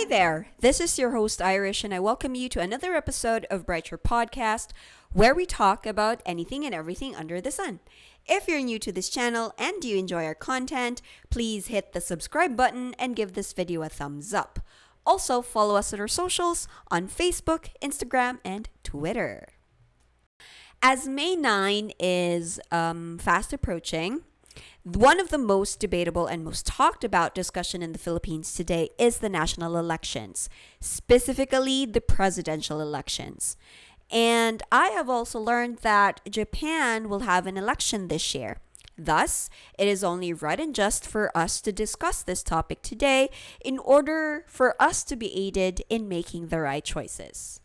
Hi there, this is your host Irish, and I welcome you to another episode of Brighture Podcast, where we talk about anything and everything under the sun. If you're new to this channel and you enjoy our content, please hit the subscribe button and give this video a thumbs up. Also, follow us on our socials on Facebook, Instagram, and Twitter. As May 9 is fast approaching, one of the most debatable and most talked about discussion in the Philippines today is the national elections, specifically the presidential elections. And I have also learned that Japan will have an election this year. Thus, it is only right and just for us to discuss this topic today in order for us to be aided in making the right choices.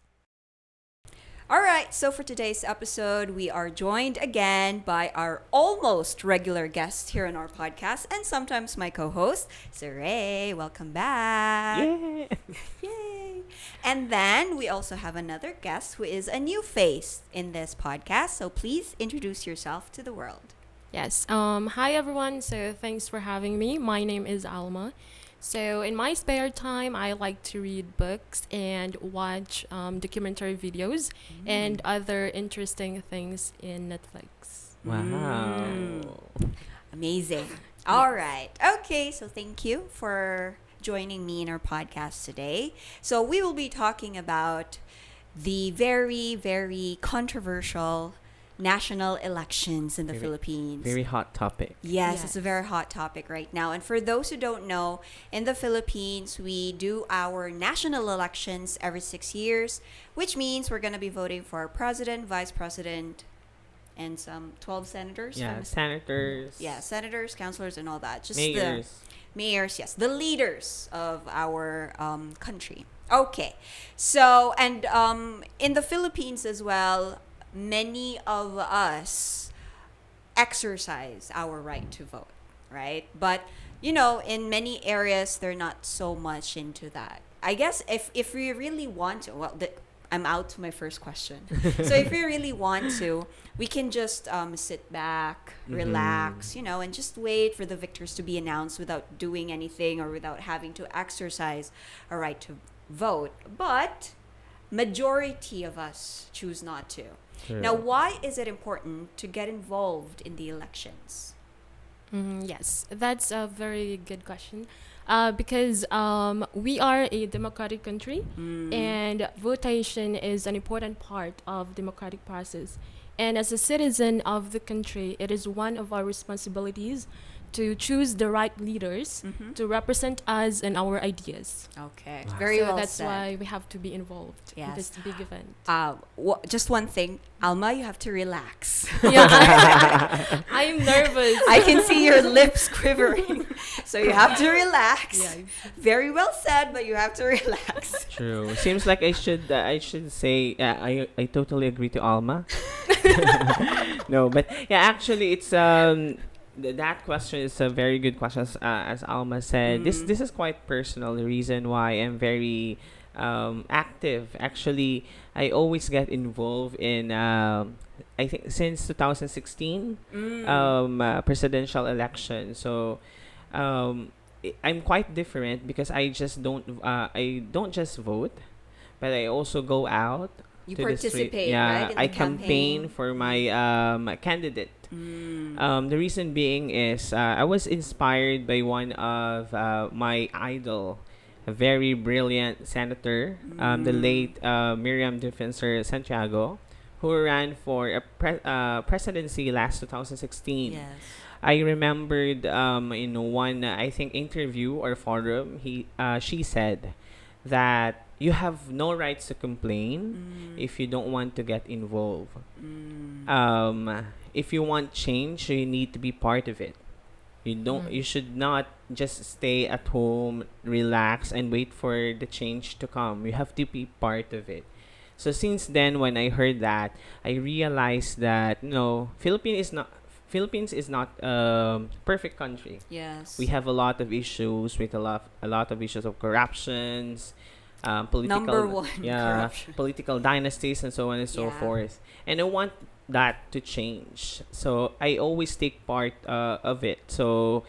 Alright, so for today's episode, we are joined again by our almost regular guest here on our podcast and sometimes my co-host, Sir Ray. Welcome back. Yay! Yay! And then we also have another guest who is a new face in this podcast. So please introduce yourself to the world. Yes. Hi, everyone. So thanks for having me. My name is Alma. So in my spare time, I like to read books and watch documentary videos and other interesting things in Netflix. Wow. Amazing. All right. Okay, so thank you for joining me in our podcast today. So we will be talking about the very, very controversial national elections in the Philippines. Very hot topic. Yes, it's a very hot topic right now. And for those who don't know, in the Philippines, we do our national elections every 6 years, which means we're going to be voting for our president, vice president, and some 12 senators. Yeah, senators. Yeah, senators, councilors, and all that. Just mayors. The mayors, yes. The leaders of our country. Okay. So, and in the Philippines as well, many of us exercise our right to vote, right? But, you know, in many areas, they're not so much into that. I guess if we really want to, I'm out to my first question. So if we really want to, we can just sit back, relax, you know, and just wait for the victors to be announced without doing anything or without having to exercise our right to vote. But majority of us choose not to. True. Now, why is it important to get involved in the elections? Yes, that's a very good question. Because we are a democratic country and votation is an important part of democratic process. And as a citizen of the country, it is one of our responsibilities to choose the right leaders to represent us and our ideas. Okay, Wow. very So well that's said. why we have to be involved in this big event. Just one thing, Alma, you have to relax. Yeah, I'm nervous. I can see your lips quivering. So you have to relax. Yeah. Very well said, but you have to relax. True. Seems like I should say I totally agree to Alma. No, but yeah, actually it's that question is a very good question, as Alma said. This is quite personal. The reason why I'm very active. Actually, I always get involved in I think since 2016 presidential election. So I'm quite different because I don't just vote, but I also go out. You to the street. participate, Yeah, right? In I the campaign for my candidate. The reason being is I was inspired by one of my idol, a very brilliant senator, the late Miriam Defensor Santiago, who ran for a presidency last 2016. Yes. I remembered in one I think interview or forum she said that you have no rights to complain if you don't want to get involved. If you want change, you need to be part of it. You should not just stay at home, relax, and wait for the change to come. You have to be part of it. So since then, when I heard that, I realized that Philippines is not a perfect country. Yes. We have a lot of issues with a lot of issues of corruptions, political Number one, corruption. political dynasties and so on and so Yeah. forth. And I want that to change. So I always take part of it. So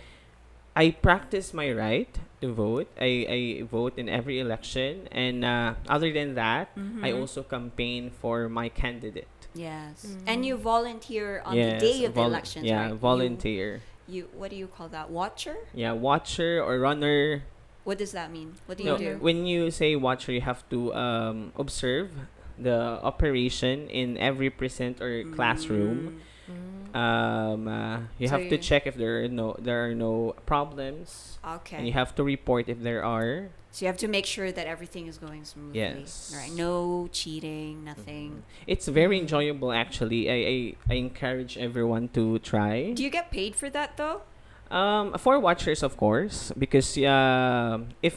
I practice my right to vote. I vote in every election, and other than that, I also campaign for my candidate. Yes. Mm. And you volunteer on the Yes, day of the elections, yeah, right? volunteer. You what do you call that? Watcher? Yeah, watcher or runner. What does that mean? What do No, you do? when you say watcher, you have to observe the operation in every precinct or classroom. You So have to you- check if there are no problems, Okay. and you have to report if there are. So you have to make sure that everything is going smoothly. Yes. Right. No cheating, nothing. It's very enjoyable, actually. I encourage everyone to try. Do you get paid for that though? For watchers, of course, because if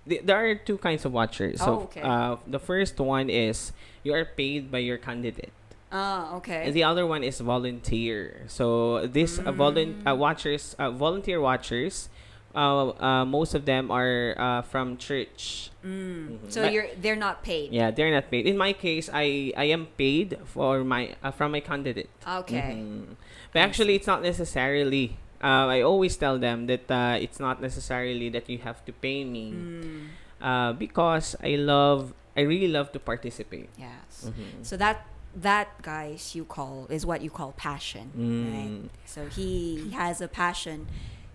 there are two kinds of watchers. Oh, So okay. the first one is you are paid by your candidate. Oh, okay. And the other one is volunteer. So this volunteer watchers, most of them are from church. So they're not paid. Yeah, they're not paid. In my case, I am paid for my from my candidate. Okay. But actually, it's not necessarily. I always tell them that it's not necessarily that you have to pay me, because I really love to participate. Yes. So that guys is what you call passion, right? So he has a passion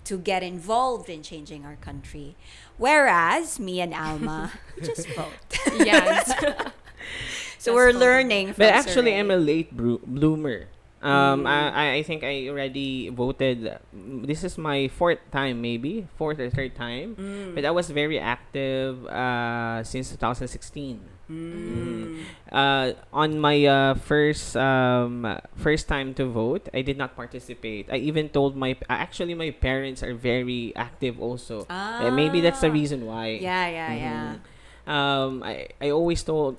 to get involved in changing our country, whereas me and Alma just vote. Yes. So we're learning. From But actually, Surrey. I'm a late bloomer. I think I already voted. This is my fourth or third time. But I was very active since 2016. On my first time to vote, I did not participate. I even told my parents are very active also. Maybe that's the reason why. Yeah. I always tell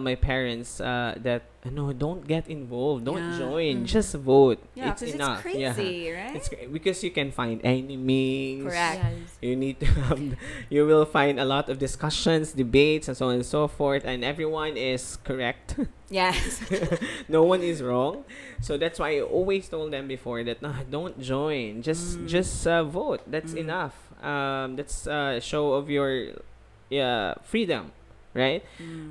my parents that no, don't get involved, don't join, just vote. Yeah, it's because enough. it's crazy, right? It's because you can find enemies. Correct. Yes. You need to you will find a lot of discussions, debates, and so on and so forth, and everyone is correct. Yes. No one is wrong. So that's why I always told them before that no, don't join. Just vote. That's enough. That's a show of your freedom, right?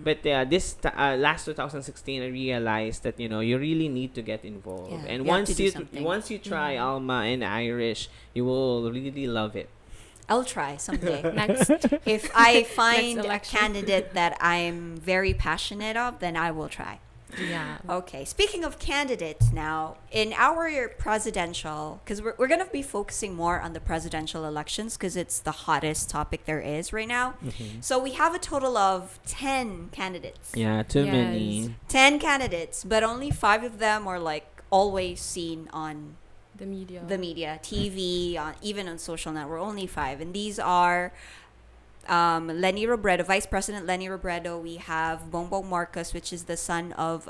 But this last 2016, I realized that you really need to get involved. Yeah, And you have to do something. once you try Alma and Irish, you will really love it. I'll try someday. Next. If I find a election. candidate that I'm very passionate of, then I will try. Yeah. Okay, speaking of candidates now, in our presidential, because we're going to be focusing more on the presidential elections because it's the hottest topic there is right now. So we have a total of 10 candidates. Yeah, too Yes. many. 10 candidates, but only 5 of them are like always seen on The media. TV, even on social network. Only 5. And these are Leni Robredo, Vice President Leni Robredo. We have Bongbong Marcos, which is the son of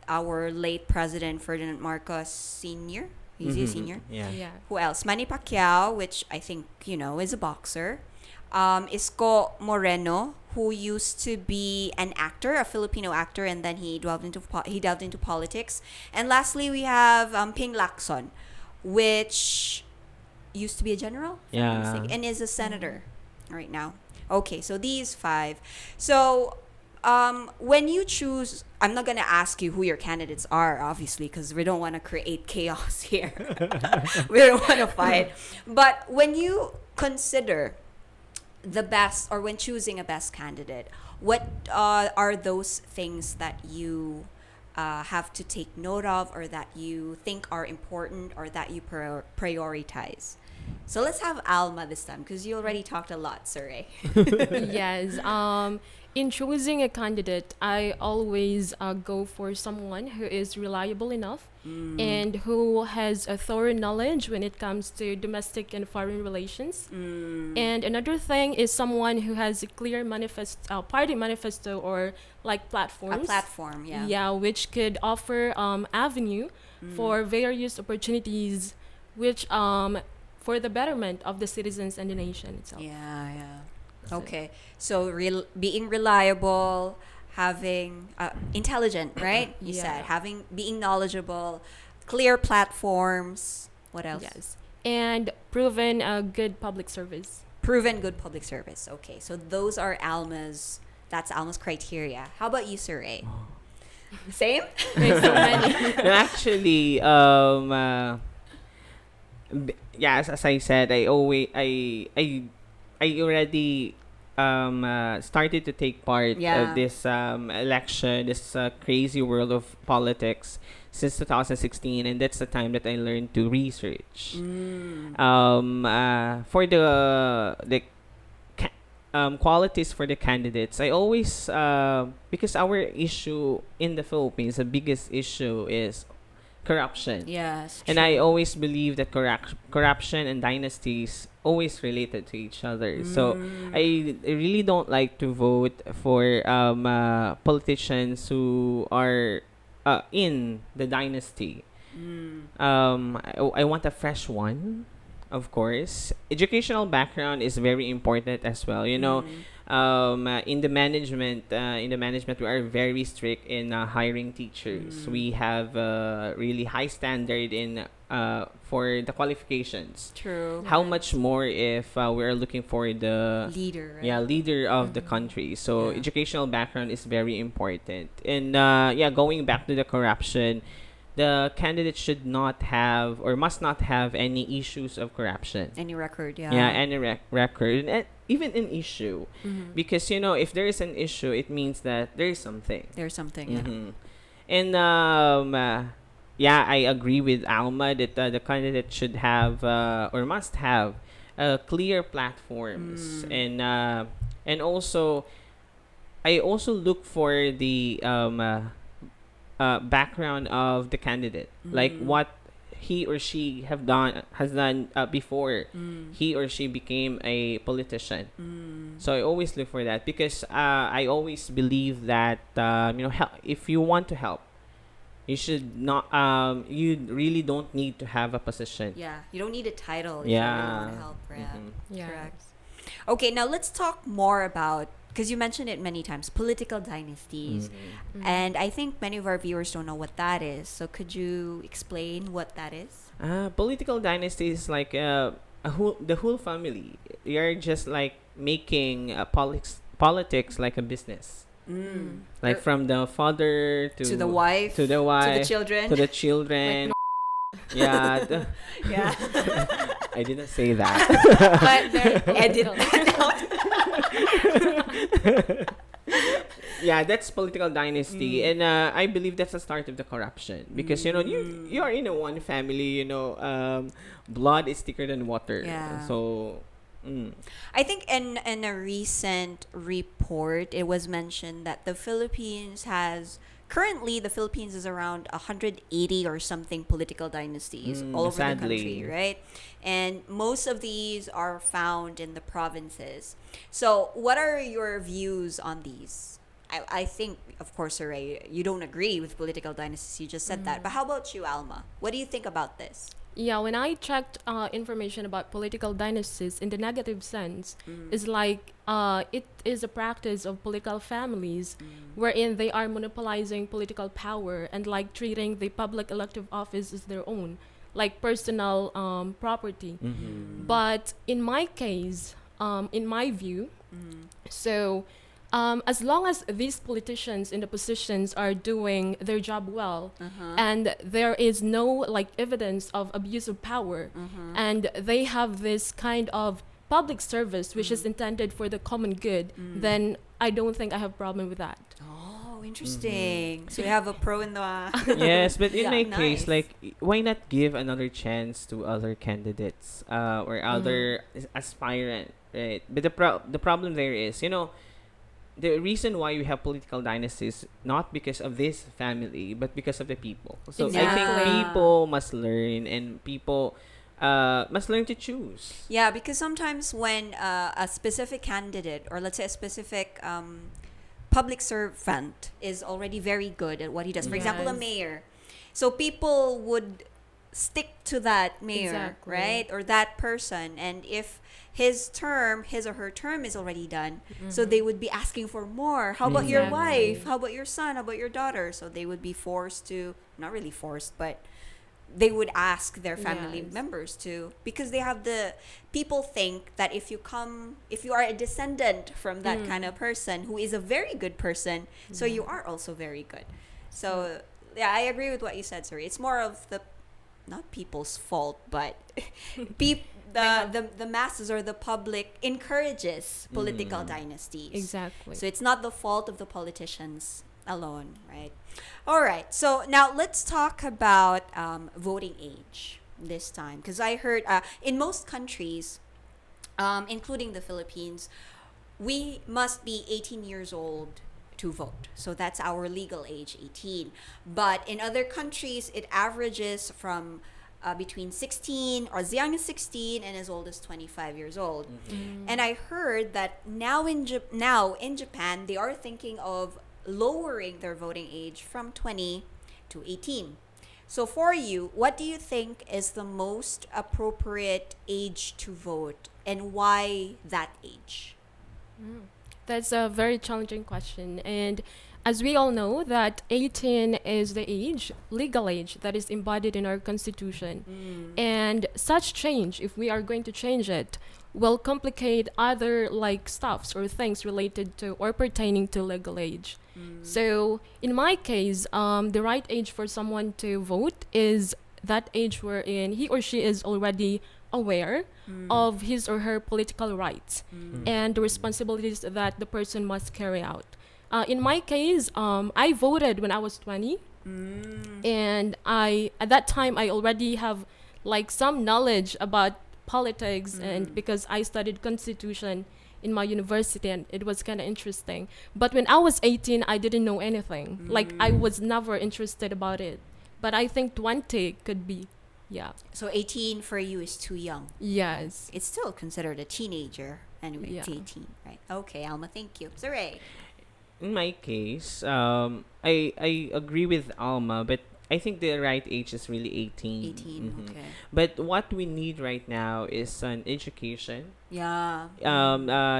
our late President Ferdinand Marcos Sr. He's a senior. Yeah. Yeah. Who else? Manny Pacquiao, which I think, is a boxer. Isko Moreno, who used to be an actor, a Filipino actor, and then he delved into politics. And lastly, we have Ping Lacson, which used to be a general, if I'm not Yeah. mistaken, and is a senator right now. Okay, so these 5. So when you choose, I'm not going to ask you who your candidates are, obviously, because we don't want to create chaos here. We don't want to fight. But when you consider the best, or when choosing a best candidate, what are those things that you have to take note of, or that you think are important, or that you prioritize? So let's have Alma this time, because you already talked a lot, Sir. Yes. In choosing a candidate, I always go for someone who is reliable enough and who has a thorough knowledge when it comes to domestic and foreign relations. And another thing is someone who has a clear party manifesto, or like platforms. A platform, yeah. Yeah, which could offer avenue for various opportunities, which for the betterment of the citizens and the nation itself. Yeah. Okay. So being reliable, having intelligent, right? You Yeah. said being knowledgeable, clear platforms. What else? Yes. and proven good public service. Proven good public service. Okay, so those are Alma's. That's Alma's criteria. How about you, Sir A? Same. There's so many. No, actually, yeah, as I said, I already started to take part Yeah. of this election, this crazy world of politics since 2016, and that's the time that I learned to research. For the qualities for the candidates, I always because our issue in the Philippines, the biggest issue is corruption. Yes. And I always believe that corruption and dynasties always related to each other. So I really don't like to vote for politicians who are in the dynasty. I want a fresh one, of course. Educational background is very important as well. You know, in the management, we are very strict in hiring teachers. We have really high standard in for the qualifications. True. How much more if we are looking for the Leader. Right? leader of the country. So Yeah. educational background is very important. And going back to the corruption, the candidate should not have or must not have any issues of corruption. Any record. Yeah. Yeah, any record, and even an issue, because you know if there is an issue, it means that there is something. There's something. Yeah. And I agree with Alma that the candidate should have or must have clear platforms, and also I also look for the background of the candidate, like what he or she has done before he or she became a politician. So I always look for that because I always believe that if you want to help, you should not you really don't need to have a position. Yeah. You don't need a title if you really want to help. Right? Yeah. Correct. Okay, now let's talk more about, because you mentioned it many times, political dynasties. And I think many of our viewers don't know what that is. So could you explain what that is? Political dynasty is like the whole family. You're just like making politics like a business. Like from the father To the wife. to the children. to the children. Yeah. Yeah. I didn't say that. But they're Edit political. Yeah, that's political dynasty, and I believe that's the start of the corruption because you are in a one family. Blood is thicker than water. Yeah. So. I think in a recent report, it was mentioned that the Philippines is around 180 or something political dynasties all over the Sadly. country, right? And most of these are found in the provinces. So what are your views on these? I think, of course, Ray, you don't agree with political dynasties. You just said that. But how about you, Alma? What do you think about this? Yeah, when I checked information about political dynasties in the negative sense, it's like it is a practice of political families wherein they are monopolizing political power and like treating the public elective office as their own, like personal property. But in my case, in my view, so as long as these politicians in the positions are doing their job well, and there is no like evidence of abuse of power, and they have this kind of public service which is intended for the common good, then I don't think I have a problem with that. Oh, interesting. So you have a pro in the... Yes, but in Yeah, my nice. case, like, why not give another chance to other candidates or other aspirant, right? But the problem there is, the reason why we have political dynasties not because of this family, but because of the people. So I Exactly. think people must learn, and people must learn to choose. Yeah, because sometimes when a specific candidate, or let's say a specific public servant, is already very good at what he does, for example, a Yes. mayor, so people would stick to that mayor, Exactly. right? Or that person. And if his or her term is already done, so they would be asking for more. How about your Exactly. wife? How about your son? How about your daughter? So they would be forced to, not really forced, but they would ask their family Yes. members to, because they have the people think that if you are a descendant from that kind of person who is a very good person, so you are also very good. So yeah, I agree with what you said, sorry. It's more of the not people's fault, but the masses or the public encourages political dynasties. Exactly. So it's not the fault of the politicians alone, right? All right. So now let's talk about voting age this time, because I heard in most countries, including the Philippines, we must be 18 years old to vote. So that's our legal age, 18. But in other countries, it averages from between 16 or as young as 16 and as old as 25 years old. And I heard that now in Japan, they are thinking of lowering their voting age from 20 to 18. So for you, what do you think is the most appropriate age to vote, and why that age? That's a very challenging question. And as we all know, that 18 is the age, legal age, that is embodied in our constitution. And such change, if we are going to change it, will complicate other like stuffs or things related to or pertaining to legal age. So in my case, the right age for someone to vote is that age wherein he or she is already aware of his or her political rights and the responsibilities that the person must carry out. In my case, I voted when I was 20, and at that time I already have like some knowledge about politics, and because I studied constitution in my university, and it was kind of interesting. But when I was 18, I didn't know anything. Like I was never interested about it. But I think 20 could be, yeah. So 18 for you is too young. Yes. It's still considered a teenager. Anyway, it's Yeah. 18, right? Okay, Alma, thank you. Saray. In my case, I agree with Alma, but I think the right age is really 18. 18, okay. But what we need right now is an education. Yeah.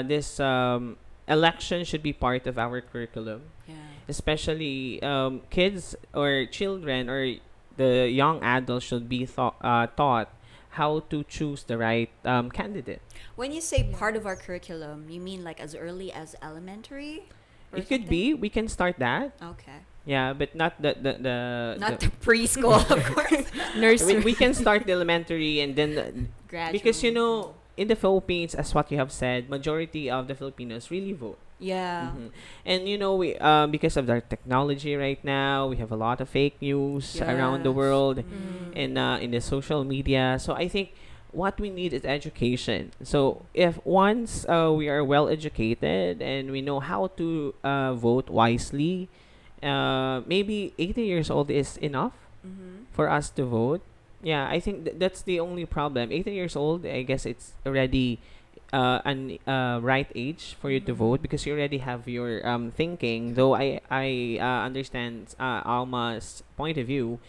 This election should be part of our curriculum, Yeah. especially kids or children or the young adults should be taught how to choose the right candidate. When you say part of our curriculum, you mean like as early as elementary? Or It could something? be. We can start that. Okay. Yeah, but not the Not the preschool, of course. Nursery. we can start the elementary and then Gradually. because you know in the Philippines, as what you have said, majority of the Filipinos really vote. Yeah. And you know we because of our technology right now, we have a lot of fake news around the Yes. world and in the social media. So I think what we need is education. So if once we are well educated and we know how to vote wisely, maybe 18 years old is enough for us to vote. Yeah, I think that's the only problem. 18 years old, I guess it's already an right age for you to vote because you already have your thinking. Though I understand Alma's point of view,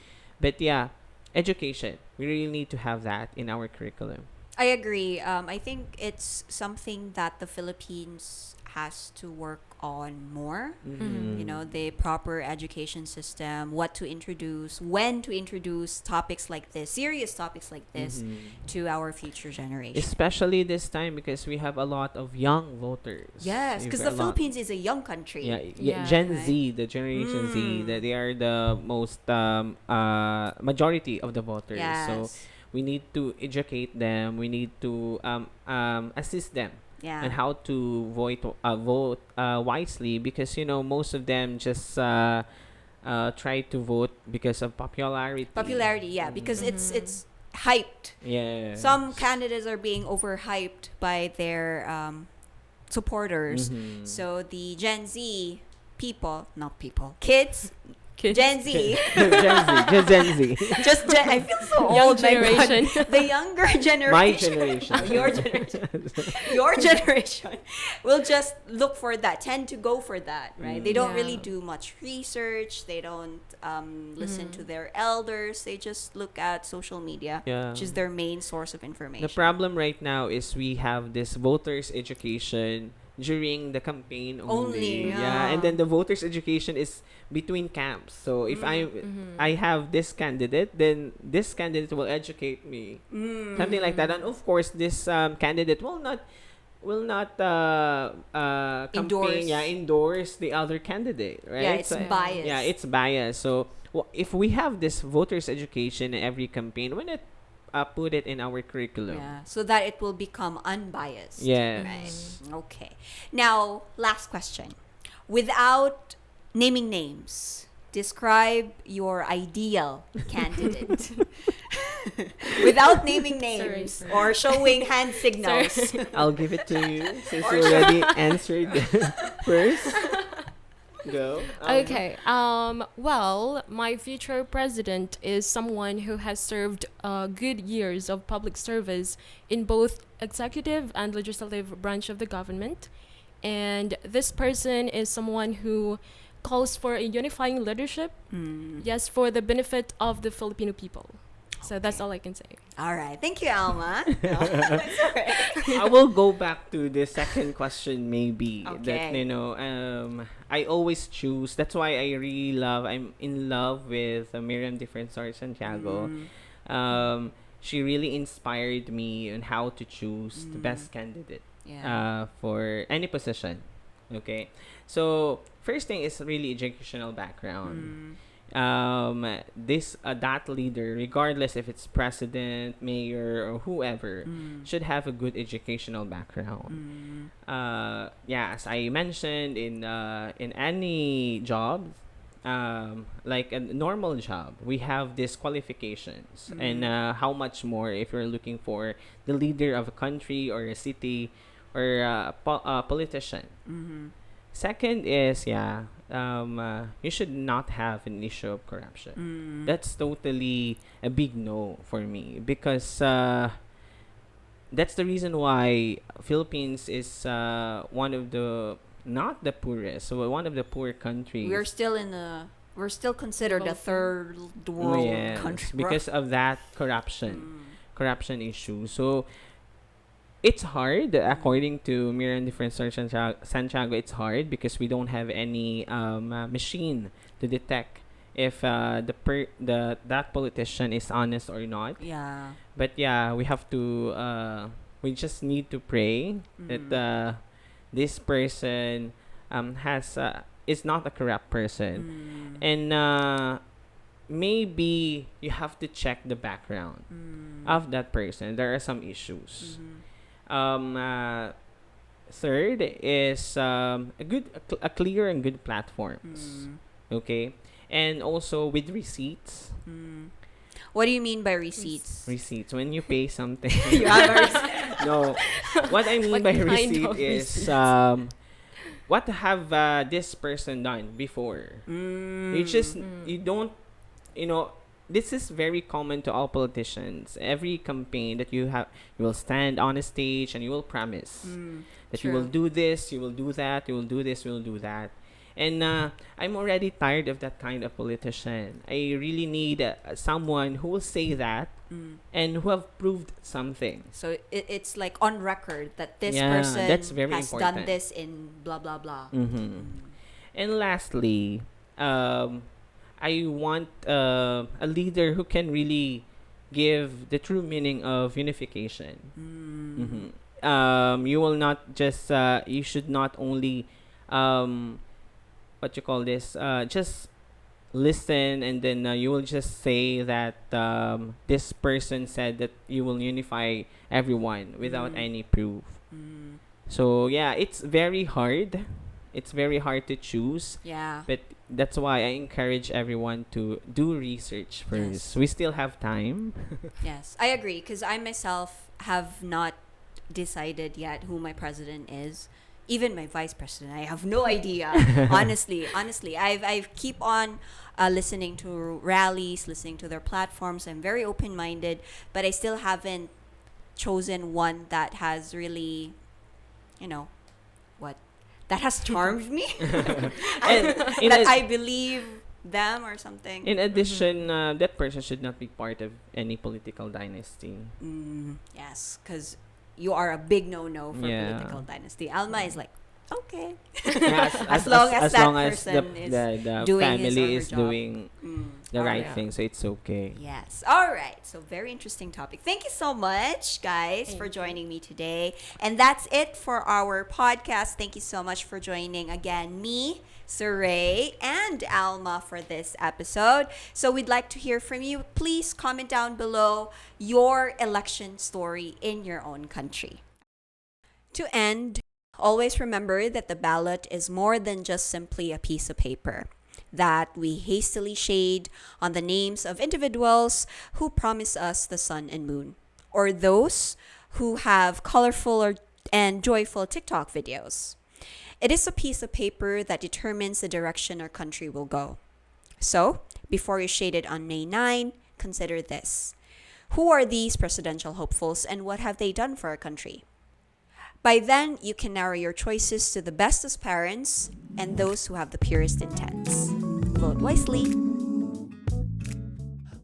but yeah, education. We really need to have that in our curriculum. I agree. I think it's something that the Philippines has to work on more. You know, the proper education system, what to introduce, when to introduce topics like this, serious topics like this, to our future generation. Especially this time because we have a lot of young voters. Yes, We've because got the a lot. Philippines is a young country. Yeah, Yeah, Gen right. Z, the Generation Z, that they are the most majority of the voters. So Yes. we need to educate them. We need to assist them Yeah. on how to vote wisely because you know most of them just try to vote because of popularity. Popularity, yeah, because it's hyped. Yeah. Some candidates are being overhyped by their supporters. So the Gen Z kids, Gen Z, Gen Z. I feel so Young old, my God. generation. The younger generation. My generation. Your generation. Your generation will just look for that, tend to go for that, right? They don't Yeah. really do much research. They don't listen to their elders. They just look at social media, Yeah. which is their main source of information. The problem right now is we have this voters education during the campaign Only, yeah. yeah. And then the voters education is between camps. So if I have this candidate, then this candidate will educate me, something like that. And of course, this candidate will not Endorse. endorse the other candidate, right? Yeah, it's So, biased. yeah, it's biased. So if we have this voters education in every campaign, why not put it in our curriculum? Yeah, so that it will become unbiased. Yes. Right. Okay. Now, last question. Without naming names, describe your ideal candidate. Without naming names Sorry. or showing hand signals. I'll give it to you since you already answered first. Go. Okay. Well, my future president is someone who has served good years of public service in both executive and legislative branch of the government, and this person is someone who calls for a unifying leadership. Yes, for the benefit of the Filipino people. So that's all I can say. All right. Thank you, Alma. No, it's all right. I will go back to the second question, maybe. That, Okay. I always choose. That's why I'm in love with Miriam Defensor Santiago. She really inspired me on how to choose the best candidate Yeah. for any position. Okay. So, first thing is really educational background. That leader, regardless if it's president, mayor, or whoever, should have a good educational background. As I mentioned, in any job, like a normal job, we have these qualifications, and how much more if you're looking for the leader of a country or a city or a politician. Second is you should not have an issue of corruption. That's totally a big no for me, because that's the reason why Philippines is one of the not the poorest, so one of the poor countries. We're still considered a third world country because of that corruption issue. So it's hard, according to Miriam Defensor Santiago. It's hard because we don't have any machine to detect if that politician is honest or not. Yeah. But yeah, we have to. We just need to pray that this person is not a corrupt person, and maybe you have to check the background of that person. There are some issues. Third is a clear and good platforms. Okay, and also with receipts. What do you mean by receipts? Receipts when you pay something. You have a receipt. No, what I mean What by kind receipt of is receipts? what have this person done before. You don't, this is very common to all politicians. Every campaign that you will stand on a stage and you will promise that you will do this, you will do that, you will do this, you will do that. And I'm already tired of that kind of politician. I really need someone who will say that and who have proved something. So it's like on record that this Yeah, person that's very has important. done this in blah blah blah. And lastly, I want a leader who can really give the true meaning of unification. You will not just you should not only what you call this just listen, and then you will just say that this person said that you will unify everyone without any proof. So yeah, it's very hard to choose. Yeah. But that's why I encourage everyone to do research first. Yes. We still have time. Yes, I agree, because I myself have not decided yet who my president is. Even my vice president, I have no idea. honestly, I've keep on listening to rallies, listening to their platforms. I'm very open-minded, but I still haven't chosen one that has really, that has charmed me. That I believe them or something. In addition, that person should not be part of any political dynasty. Yes, because you are a big no-no for Yeah. political dynasty. Alma is like okay. Yeah, As long as that long as person is the doing his or family her is job. doing the right yeah. thing, so it's okay. Yes. All right. So very interesting topic. Thank you so much, guys, Thank for you. joining me today. And that's it for our podcast. Thank you so much for joining again me, Saray, and Alma for this episode. So we'd like to hear from you. Please comment down below your election story in your own country. To end, always remember that the ballot is more than just simply a piece of paper that we hastily shade on the names of individuals who promise us the sun and moon, or those who have colorful and joyful TikTok videos. It is a piece of paper that determines the direction our country will go. So, before you shade it on May 9, consider this. Who are these presidential hopefuls and what have they done for our country? By then, you can narrow your choices to the best as parents and those who have the purest intents. Vote wisely.